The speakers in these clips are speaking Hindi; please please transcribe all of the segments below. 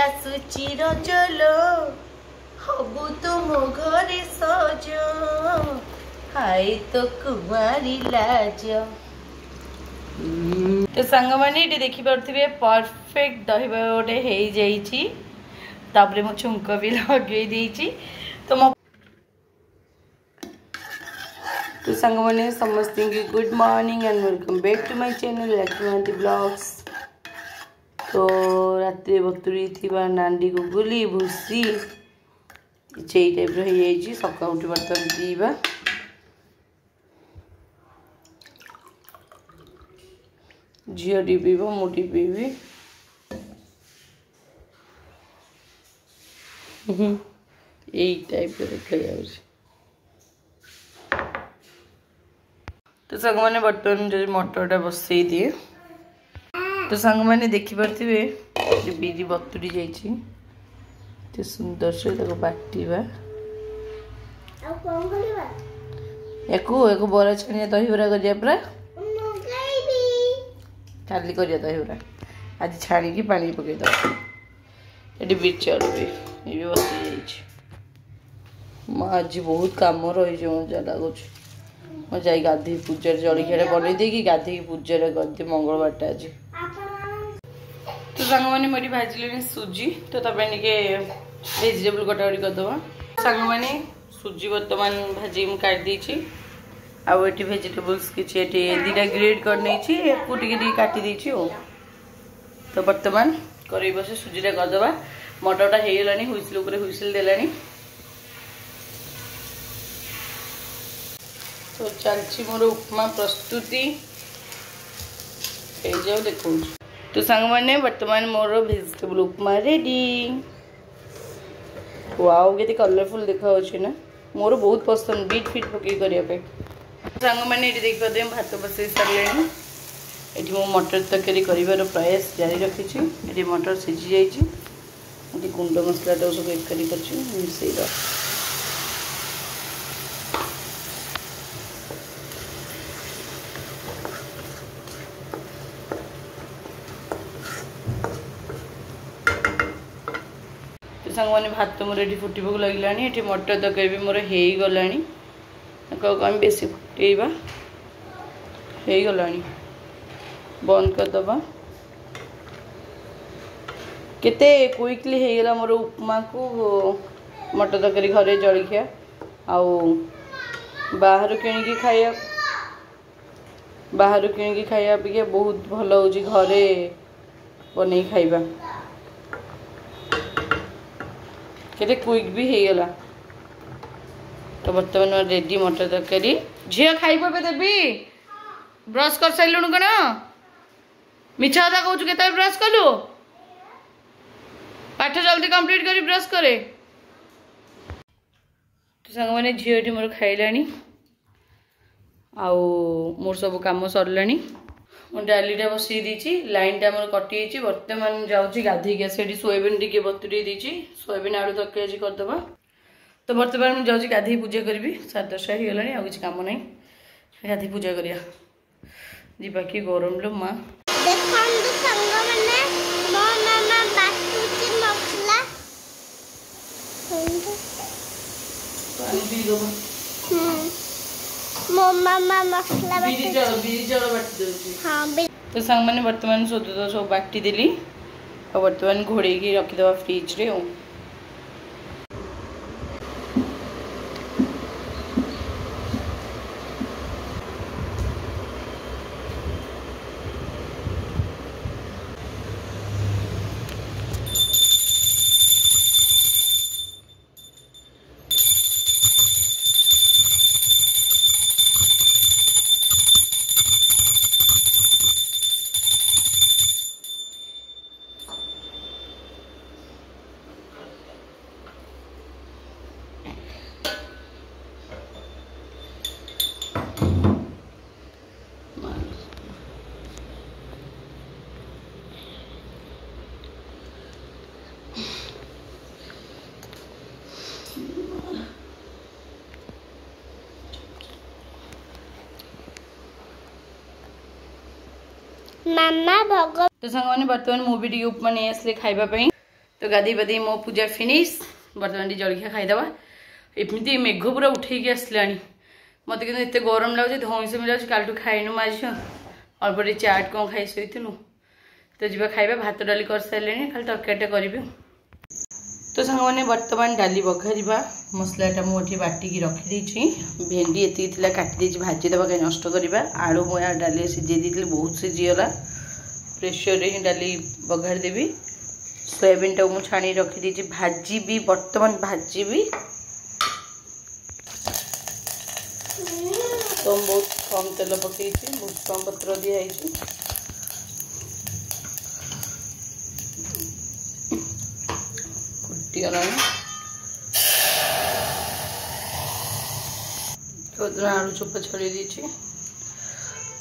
आसुची रजलो हबु तुम घरे सज हाय तो कुमारी लाज। तो सांग मैंने देखी पारे परफेक्ट दहीबरा गोटे हो जाइए तापर मो छुंक भी लगे देइछि। तो मो तो सांग मैंने समस्त good morning and welcome back to my channel Lucky Mahanti blogs. तो रात्रि बतुरी थी नांडी गुगुली भूसी से टाइप रही सका उठी बर्तन पीवा झीटी पीब मुठी पीबी यही टाइप देखा जाए। तो सांग मैंने बर्तमान जो मटरटा बसई दिए तो सांग मैंने देखिपे बिरी बतुरी जाइए सुंदर से बाटिवा या बरा छाणिया दहीबरा करिया पूरा काली करिया दहीबरा आज छाणी पानी पकईद ये बीच आलू भी बसी जाइए। माँ आज बहुत कम रही मजा लगुच मुझे गाधे पूजा जलखिया बनई दे गाधे पूजा करदे मंगलवार आज। तो सांग मैंने मोटी भाजले सुजी तो तपे भेजिटेबल कटाकटी करदे सांग मैंने सुजी बर्तमान भाजी काट देछि आउ एटी भेजिटेबल्स किछि दीटा ग्रेड कर नहीं काटी देछि। तो बर्तमान करी बसे सुजीटा करदे मटरटा हो गलानी हुइसिल ऊपर हुइसिल देलानी। तो चलछि मोर उपमा प्रस्तुति हो जाओ देखो। तो सांग मैंने बर्तमान मोर भेजिटेबल उपमा रेडी। वाओ के कलरफुल देखा ना मोर बहुत पसंद बीट फिट पकई करने सांग मैंने ये देख पाते भात बसई सारे ये मो मटर तरकारी कर प्रयास जारी रखी ये मटर सीझी जाइए गुंड मसलाटा सब एक मिसई सांग मैंने भात मोर ये फुटबक लगला ये मटर तरकारी भी मोर हो गला बेसी फुटेबा हो गला बंद करदबा केते क्विकली हो गला मोर उपमा को मटर तरकारी घरे जलखिया आउ बाहर किणी खाया अपेक्षा बहुत भल हो घरे बन खाइबा केते क्विक भी हो गला। तो बर्तमान रेडी मटर तरकारी झील खाइब देवी ब्रश कर सारे कण मिछ कथा कहूँ के ब्रश कलु पाठ जल्दी कंप्लीट करी ब्रश करे। तो सांग मैंने झील मोर खाइला आउ मोर सब कम सरला डालीटा बसई देछि लाइनटा मोर कटि बर्तमान जाऊँगी गाधे आसी सोयाबीन टी बतुरी देछि सोयाबीन आलू तरकारी करदे। तो बर्तमान मुझे जाऊँगी गाधे पूजा करी 10:30 हो गला आ किसी कम ना गाधे पूजा करिया जीवा कि गरम लो माँ तो सांग मैंने बर्तमान सोद सब बाटी देली और बर्तमान घोड़े रखीद फ्रिज रे। मामा भग तो सांग मैंने बर्तमान मुझे उपमा नहीं आसले खाइबा पई। तो गाधी बाधी मो पूजा फिनिश बर्तमान जलखिया खाईदे एमती मेघ पूरा उठेकी आसला मत कि एत गरम लगे धईस मिलूँ कालू खाइनु आज अल्प टे चाट कौन खाई शोलु तो जी खाଇବା भात डाली कर सारे खाली तरकारीटा करी तो सांग मैंने बर्तमान डाली बघारिबा मसलाटा मुझे बाटिकी रखीदी भेंडी एति काटी भाजीदेवा कहीं नष्ट करवा आलू मुआ डाली सीझे दी बहुत सीझीगला प्रेसर ही डाली बघार देवी सोयाबीन टाक मुझे छाणी रखीदी भाजी भी बर्तमान भाजी भी तो बहुत कम तेल पकई बहुत कम पत्र दिखाई तो आलू चोपा छड़ी दी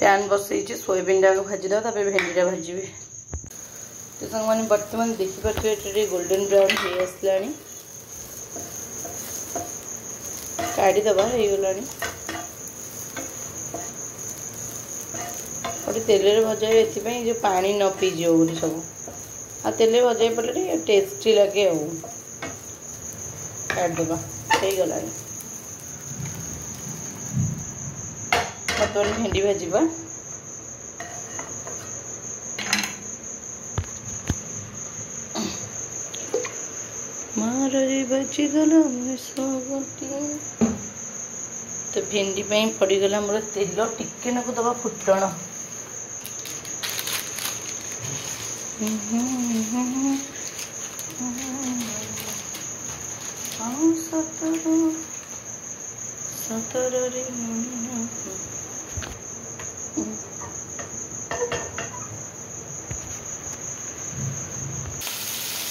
पैन बसई सोयाबीन टाक भाजीद भेंडीटा भाजी तो सांग मैंने बर्तमान देखिए गोल्डन ब्राउन हो आसला काढ़ीदबा हो गला तेल भजा ये पानी न पीज बोली सब आ तेल भजा पड़े टेस्टी लगे काढ़ीदबा हो गला बर्तमान भेंडी भाजवा मारे बचीगला तो भेंडी पड़गला मोर तेल टिके नाकु दबा फुटण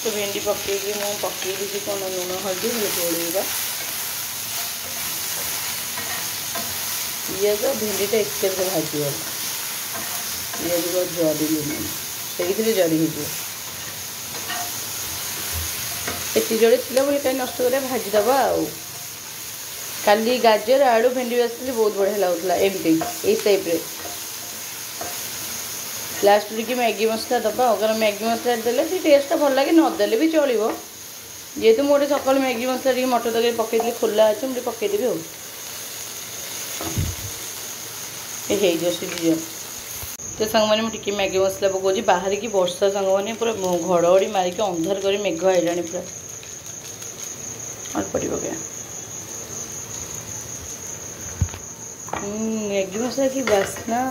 तो भेंडी पकई मुझे कौन लुण हल्दी गोलेगा पिज भेंडीटा एक्सट्रा भाजीगला पिज जड़ी से जड़ी होती जड़ी थी बोले कहीं नष्ट कर भाजीदबा काली गाजर आलू भेंडी आसली बहुत बढ़िया लगुला एमती टाइप लास्ट टिके मैगी मसला दबा अगर मैगी मसला देले टेस्ट भल लगे नदेले भी चलो जेहेतु मुझे सकाल मैगी मसला टी मटर तक पकईदी खोला अच्छे मुझे पकईदेवी सीझी तो सांग मैंने मुझे मैगी मसला पकाऊँ बाहर की वर्षा सांग मैंने पूरा घड़घड़ी मारिक अंधार कर मेघ आईला पूरा अल्प पकड़ा मैगी मसला की बास्ना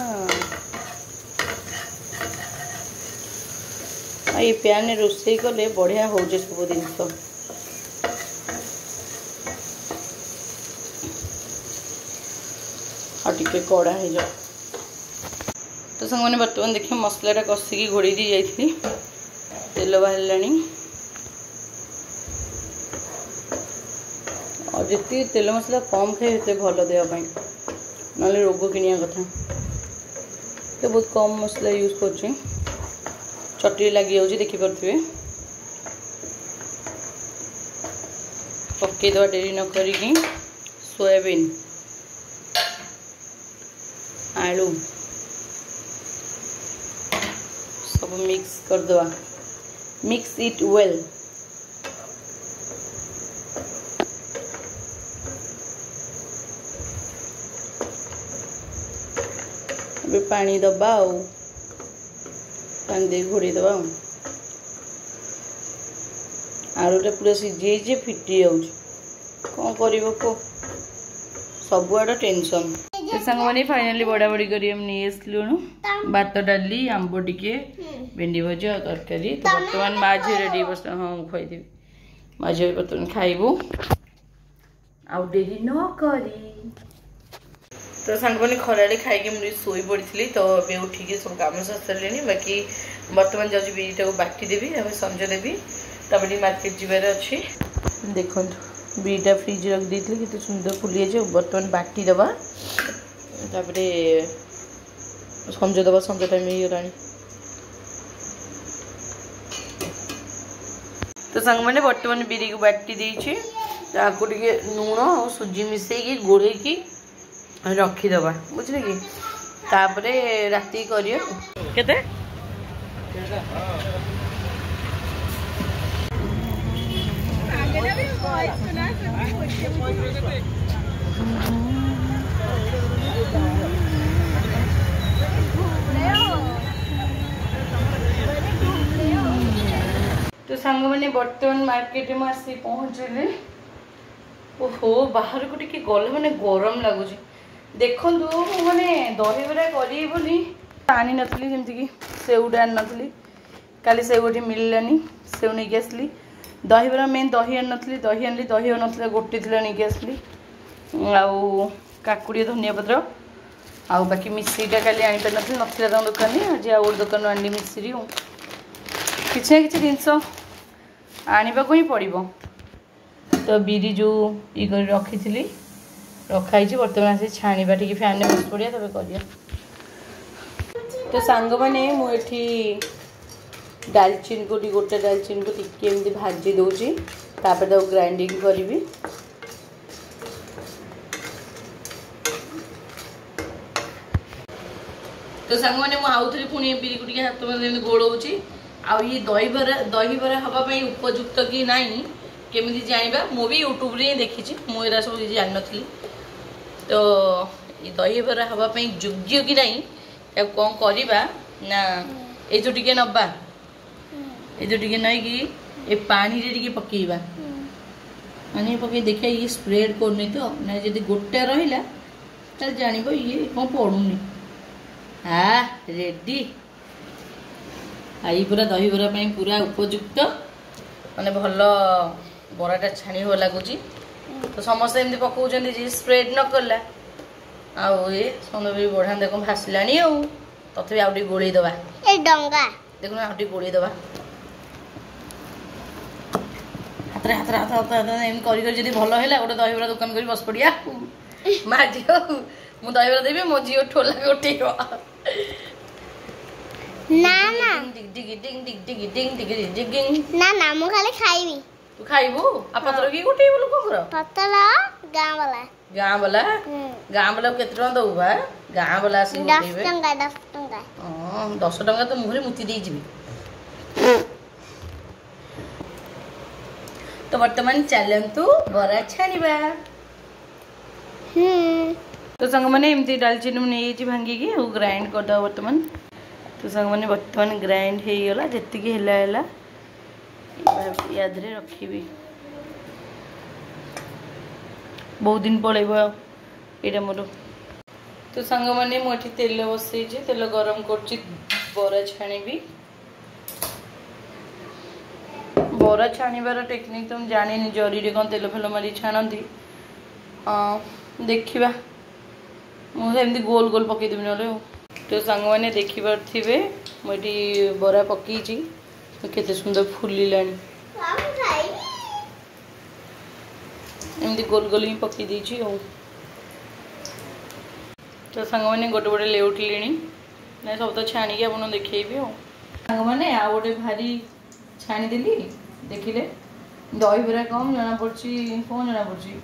ये पैन रोषे कले बढ़िया हो सब जिनस टे कड़ा हो जाओ तो सांग मैंने बर्तमान देखिए मसलाटा कषिकी घोड़ी दी जाइए तेल बाहर और जितनी तेल मसला कम खाए ये भल देवाई ना रोग किनिया कथा तो बहुत कम मसला यूज कर चटनी लगी जाऊँ देखिपे पकईदे डेरी न करी सोयाबीन आलू सब मिक्स करदे मिक्स इट वेल पानी दबा पानी दे घोड़ी दबा आलूटा पूरा सीझे फिटी जाऊँ कौन कर सबुआड़ टेंशन सांग मैंने फाइनाली बड़ा बड़ी कर नहीं आसलु भात डाली आंब टिके भेंडी भजा और तरकारी तो बर्तमान माँ झी रेडी बस हाँ खुआदेवी माँ झी बर्तमान खाइबू आउ डेरी न करी तो सांग मैंने खराड़े खाई मुझे शोई पड़ी तो अभी उठिकी सब कम सारे बाकी बर्तमान जाऊँ बिरीटा को बाटी देवी संज देवी तब मार्केट जीवार अच्छे देखो बिरीटा फ्रिज रख दी कि सुंदर फुली जाए बर्तमान बाटी दबा तापरे संज दबा संज टाइम हो गला तो सांग मैंने बर्तमान बिरी को बाटी देछे ताको टिके लूण और सुजी मिसेकी गोलेकी रखीदबा बुझले कि तापरे राति करियो केते तो सांग मैंने बर्तमान मार्केट में आसी पहुँचले। ओहो बाहर को टिके गले मैंने गरम लगुच देखु मैंने दहीबरा करी बोली आनी नथली जमती कि सेवटा आनी नथली काली सेव गोटे मिललानी सेव नहीं आसली दहीबरा मेन दही आनी नथली दही आनली दही नथला गोटे थी नहीं आसली आउ काकुड़ी धनिया पत्र आउ बाकी मिश्रीटा काली आनी पार नथली नथला तम दुकान आज आउ दुकान आनी मिश्री किसी ना किसी जिनस आने को ही पड़ो। तो बिरी जो ये रखी थी रखाई बर्तमान आसी छाणीबा टी फैन में बस पड़िया तब कर। तो सांग मैंने मुझे डालचीन को गोटे डालचीन को टिके एमती भाजी दूची तापर ग्राइंडिंग करी। तो सांग मैंने आउ थी पुणी बिरी को टिके हाथ में गोलाऊँगी आउ ये दहीबरा हाँपाई उपयुक्त कि नहीं केमी जाना मुझे यूट्यूब रे देखी मुझे सब जान नी। तो ये दहीबरा हाँपाई योग्य कि नहीं या कौन करवा ना ये जो टिके नबा ये जो टिके नहीं कि ये पानी रे टिके पकेबा पानी पकई देखिए ये स्प्रेड करनी तो ना जब गोटे रहा तो जान ये कौन पड़ूनी। हाँ रेडी आई पूरा दहीबरा पूरा उपयुक्त माने भल बराटा छाणी हो लगुच। तो समस्त एमती पकाउछन्ती जे स्प्रेड न करला आउ ये सुंदर भी बढ़िया देख भासिलानी आउ तथापि आउ टी गोळेई दबा ए डंगा देखो आउ टी गोळेई दबा हातरे हातरे हाथ हाथ एम करी करी जदी भलो हैला गोटे दहीबरा दुकान करी बस पड़िया मा झियो मु दहीबरा देबी मो झियो ठोला गोटेइबो ना ना ना ना मु खाली खाइबी तू खाइबू आ पत्र की गोटे बोल को कर पत्र गां वाला केते टका दउ बा गां वाला आसी 10 टका 10 टका तो मुहरे मुती दे जिबी। तो वर्तमान चलंतु बरा छानिबा। तो संग माने एमती दालचीनी में नहीं भांगी की ग्राइंड कर दो वर्तमान। तो संग मैंने बर्तमान ग्राइंड हो गला जी है याद रखी बहुत दिन पड़ेब यहाँ मोर। तो सांग मैंने मुझे तेल बसई तेल गरम कर बरा छाणी बरा छाणीबार टेक्निक तो जानी जरी कौन तेल फेल मारी छाणती देखा मुझे गोल गोल पकईदेवी ना। तो सांग मैंने देखिपे मुझे बरा पकई केते सुंदर फुलिलानी एमती गोल गोल ही पकई देछि। तो सांग मैंने गोटे गोटे लेउठिले ना सब तो छाणी आप देखी सांग मैंने आ गोटे भारी छाणी देली देखिले दहीबरा कम जना पड़ी कौन जना पड़ी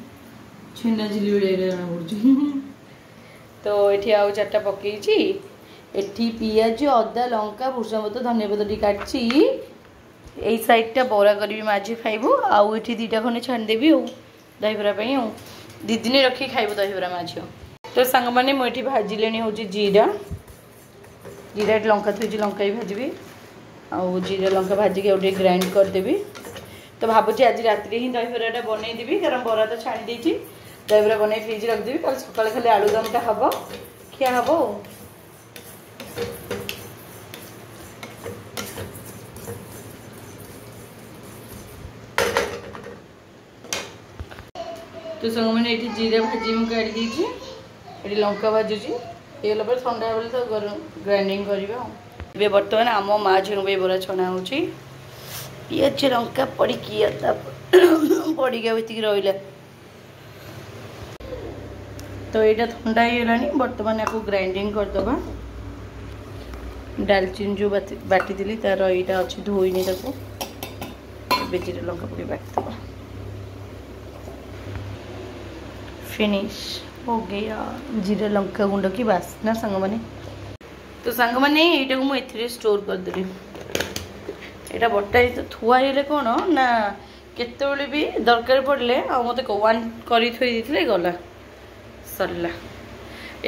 छेना झिली बेड़े जना पड़ी। तो ये आउ 4टा पकई एठी पियाज अदा लंका भूषंग धनिया पत्र टी काटची यही साइडटा बरा करी माझे खाइबू आउ एठी 2टा खंडे छाणदेवी दहीबरा दी दिन रखी खाइबू दहीबरा माझ। तो सांग मैंने मुझे भाजिले हूँ जीरा जीरा लंका थी लंका भी भाजी आउ जीरा लंका भाजिक गोटे ग्राइंड करदेवी। तो भावुँ आज रात ही दहीबराटा बनईदेवी कारण बरा तो छाणी देती दहीबरा बन फ्रिज रखदेवी कल सकाल खाली आलुदमटा हम खिया हम। तो संग मैंने ये जीरा भाजी मुझे काढ़ी देती ये लंका भाजुची ये ठंडा बेले तो ग्राइंडिंग कर। बर्तमान आम माँ झील बरा छणा हो पिज लंका पड़ी पड़ी बीतिक रहा। तो यहाँ ठंडा होगलानी बर्तमान आपको ग्राइंडिंग करदे डालचीन जो बाटी थी तार यहाँ अच्छी धोईनी जीरा लंका पड़ी बाटीद फिनिश हो गया जीरा लंका गुंड की बासना सांग मैंने। तो सांग मैंने यहाँ मुझे स्टोर करदेली यहाँ बटा थुआ कौन ना केतबेले भी दरकार पड़ले आ मते वन करी थई दिथले गला सरला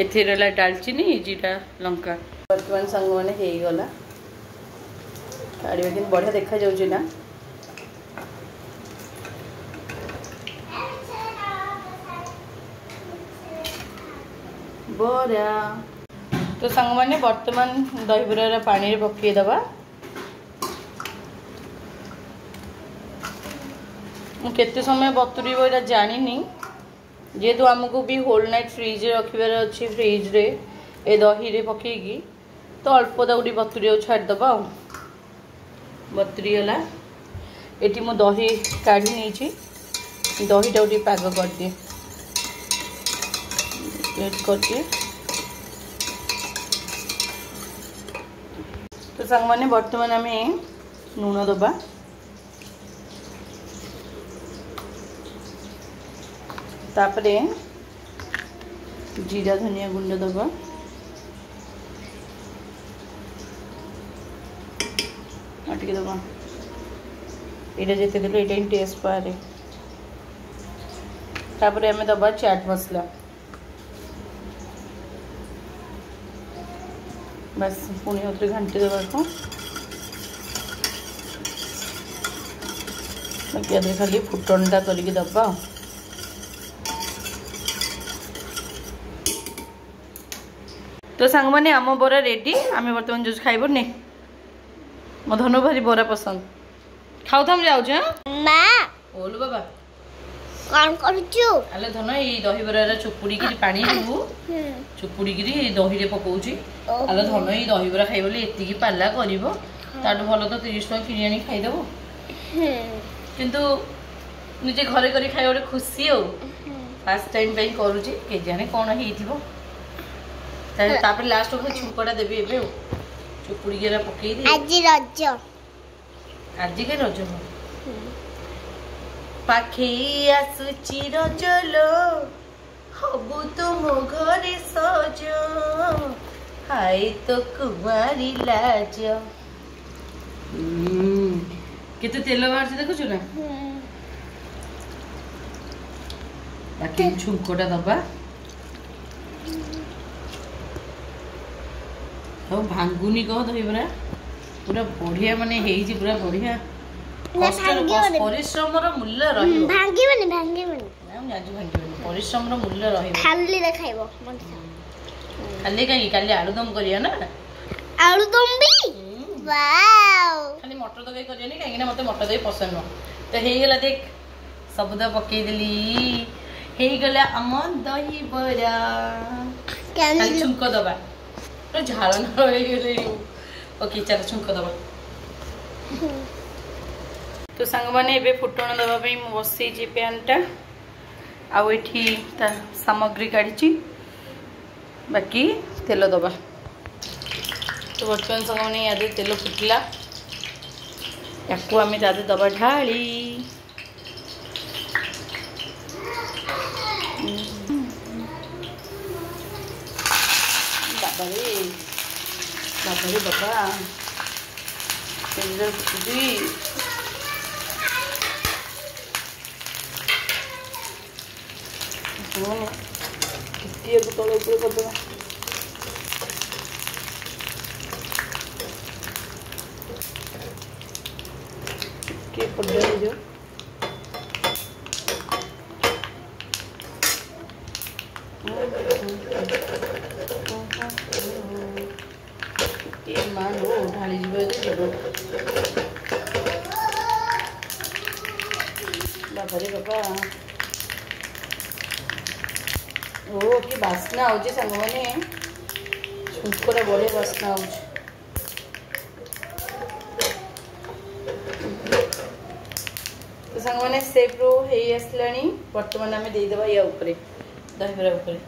एथि रहला दालचीनी जीरा लंका वर्तमान संग माने हे गला काढ़ी किन बढ़िया देखा जाउची ना बड़ा तो संग माने वर्तमान दहीबरा पानी रे पके दबा मु केते समय बतुरी बोला जानिनी जेहेतु आमको भी होल नाइट फ्रिज रे रखिबार अच्छी फ्रिज रे ए दही रे पकेगी तो अल्प दाउडी बतुरी छाड़ दबा बतुरी गला एटी मु दही काढ़ी नहीं दही टाउटी पाग कर दिए ऐड कर दिए तो संग माने वर्तमान आम लुण दबा तापरे जीरा धनिया गुंड दबा आटिके दबा ये जिते देले ये टेस्ट पारे तापरे हमें दबा चाट मसला बस पुणी होते घंटे दबा को खाली फुटनटा करके दबा तो सांग माने आम बरा रेडी आम बर्तमान जो खाइब ने मो धनु भारी बरा पसंद खाऊ थाम जाऊ माँ बोलू बाबा कौन करचु आले धन ये दही बरा चुपुड़ी की पानी देबू चुपुड़ी की दही रे पकाउची आले धन ये दही बरा खाइ बोली एतिकी पाला करिवो ताडू भलो तो 30 टका किनि आनी खाइ देबो किंतु निजे घरे करी खाइ ओरे खुशी हो फर्स्ट टाइम पे करूची के जाने कोन हेइथिबो तापर लास्ट को छुंकड़ा देबी एबे चुपुड़ी गेरा पकई दे आज के रज पाखे आसुची रजलो हबु तुम घरे सज हाय तो कुमारी लाज केते तेल बाहर से देखु ना बाकी छुंकड़ा दबा तो भांगुनी कह दही बरा पूरा बढ़िया माने हेई पूरा बढ़िया परिश्रम मूल्य रही परिश्रम मूल्य रही खाली कहीं खाली आलुदम करिया ना आलुदम भी वाओ खाली मटर तरकारी करिया नहीं कहीं मते मटर तरकारी पसंद न तो हेई गेला देख सबदा पकई देली हेई गेला हम दही बरा खाली छुंक दबा तो झाल न रही गेले ओके चल छुंक दबा तो संग माने एबे फुटण दबा पई मु बसई जी पैनटा आ एठी ता सामग्री काढीची बाकी तेल दबा तो बर्तमान संग माने यादे तेल फुटला याकू आमे दादे दबा ढाली बाबा बाबा तेल फुटी कितने तले ऊपर कर देना के पड़े जो ये मानो ढाली जीव बाबा रे बाबा ओ कि बास्ना आउची संग माने छुंकरा बड़े बास्ना आउची तो संग माने सेप रो हे आसलानी वर्तमान आमे दे देबा या ऊपर दहीबरा ऊपर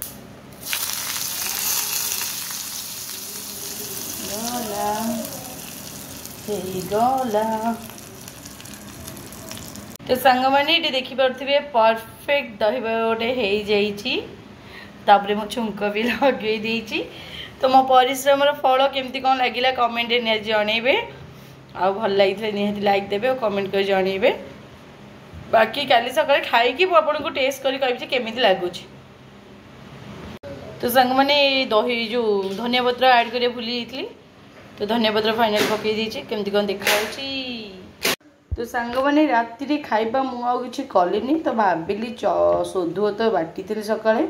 गला हे गला तो संग माने ये देखि परथिबे परफेक्ट दहीबरा ओटे हे जाईची तापरे मो छुंक भी लगे देइची तो मो परिश्रम फल केमती कौन लगिला कमेंट रे जनइबे आ भल लागिले निहाती लाइक देबे और कमेंट कर जनइबे बाकी काली सकाଳେ खाई आपको टेस्ट करी कहबी केमिति लागुच। तो सांग मैंने दही जो धनिया पत्र ऐड करिया भूली जाइए तो धनिया पत्र फाइनल पकई देछि केमती कौन देखा। तो सांग मैंने राति खाइबा मुझे कलिनी तो भाविली सोधु तो बाटी थी सकाଳେ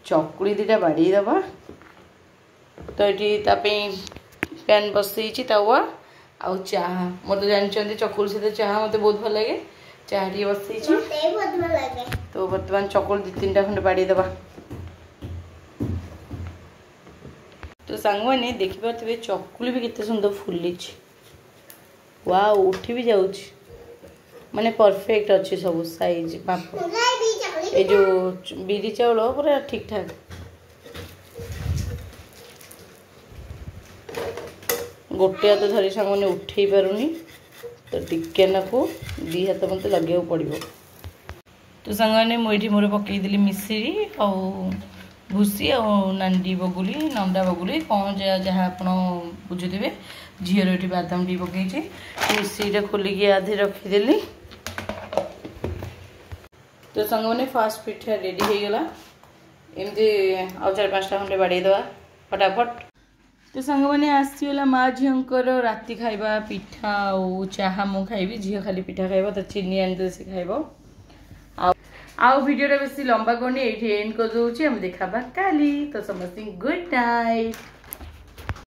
चकुड़ी दीटा बाड़ी दबा। तो ये पैन बसई तावा आउ चाहा मोर तो जानते चकुल सहित चाहा मत बहुत भल लगे चाहा टी बसई। तो बर्तमान चकुल 2-3टा खंड बाड़ी दबा। तो सांग मैंने देखिपे चकुली भी कितने सुंदर फुली वाह उठी भी जाऊँ माने परफेक्ट अच्छे सब साइज माप ये जो बिरी चाउल पूरा ठीक ठाक। गोटे हाथ धरी सांग मैंने उठे पारुनी तो टिके नाकू 2 हाथ मत लगे पड़ो। तो सांग मैंने मुझे मोर पकईदेली मिश्री और भूसी और नांडी बगुली नंदा बगुली कौन जहाँ आप बुझुवे झीर ये बादाम टी पकई मिश्रीटा खोलिकी आधे रखीदेली। तो सांग मैंने फास्ट पिठा रेडी हो गला एमती आउ 4-5टा खंडे बाड़ी दवा फटाफट। तो सांग मैंने आसीगला माँ झीर राति खाइबा पिठा और चाहा मु खाइबी झील खाली पिठा खाइब तो चीनी आनी से खाइब। आउ वीडियोटा बेसी लंबा करनी ये एंड कर दूसरी हम देखा काली। तो समस्त गुड नाइट।